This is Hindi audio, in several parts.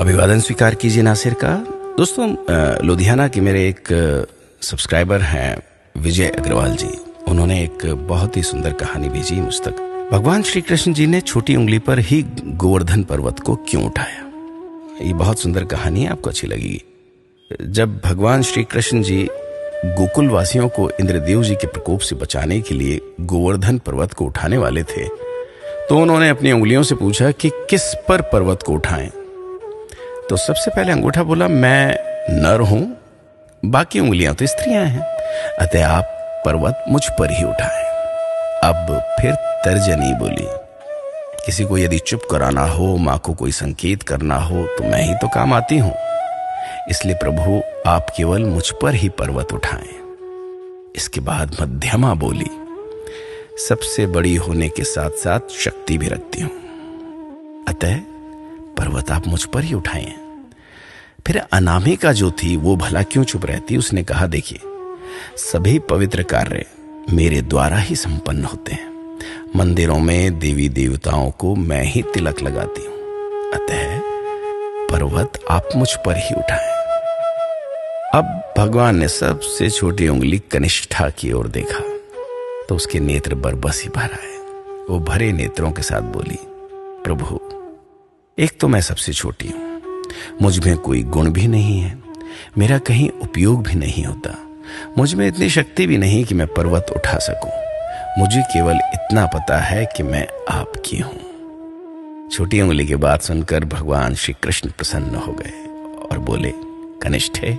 अभिवादन स्वीकार कीजिए नासिर का। दोस्तों, लुधियाना के मेरे एक सब्सक्राइबर हैं विजय अग्रवाल जी। उन्होंने एक बहुत ही सुंदर कहानी भेजी मुझ तक। भगवान श्री कृष्ण जी ने छोटी उंगली पर ही गोवर्धन पर्वत को क्यों उठाया। ये बहुत सुंदर कहानी है, आपको अच्छी लगेगी। जब भगवान श्री कृष्ण जी गोकुल वासियों को इंद्रदेव जी के प्रकोप से बचाने के लिए गोवर्धन पर्वत को उठाने वाले थे, तो उन्होंने अपनी उंगलियों से पूछा कि किस पर पर्वत को उठाएं। तो सबसे पहले अंगूठा बोला, मैं नर हूं, बाकी उंगलियां तो स्त्रियां हैं, अतः आप पर्वत मुझ पर ही उठाएं। अब फिर तर्जनी बोली, किसी को यदि चुप कराना हो, मां को कोई संकेत करना हो, तो मैं ही तो काम आती हूं। इसलिए प्रभु आप केवल मुझ पर ही पर्वत उठाएं। इसके बाद मध्यमा बोली, सबसे बड़ी होने के साथ साथ शक्ति भी रखती हूं, अतः पर्वत आप मुझ पर ही उठाएं। फिर अनामिका जो थी वो भला क्यों चुप रहती। उसने कहा, देखिए, सभी पवित्र कार्य मेरे द्वारा ही संपन्न होते हैं। मंदिरों में देवी देवताओं को मैं ही तिलक लगाती हूं, अतः पर्वत आप मुझ पर ही उठाएं। अब भगवान ने सबसे छोटी उंगली कनिष्ठा की ओर देखा तो उसके नेत्र बरबस ही भर आए। वो भरे नेत्रों के साथ बोली, प्रभु, एक तो मैं सबसे छोटी हूं, मुझ में कोई गुण भी नहीं है, मेरा कहीं उपयोग भी नहीं होता, मुझ में इतनी शक्ति भी नहीं कि मैं पर्वत उठा सकूं। मुझे केवल इतना पता है कि मैं आपकी हूं। छोटी उंगली की बात सुनकर भगवान श्री कृष्ण प्रसन्न हो गए और बोले, कनिष्ठे,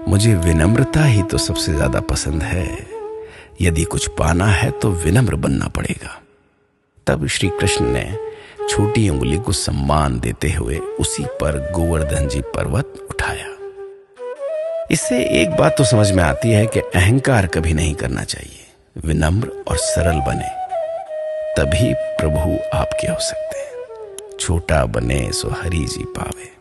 मुझे विनम्रता ही तो सबसे ज्यादा पसंद है। यदि कुछ पाना है तो विनम्र बनना पड़ेगा। तब श्री कृष्ण ने छोटी उंगली को सम्मान देते हुए उसी पर गोवर्धन जी पर्वत उठाया। इससे एक बात तो समझ में आती है कि अहंकार कभी नहीं करना चाहिए। विनम्र और सरल बने, तभी प्रभु आपके हो सकते हैं। छोटा बने सो हरि जी पावे।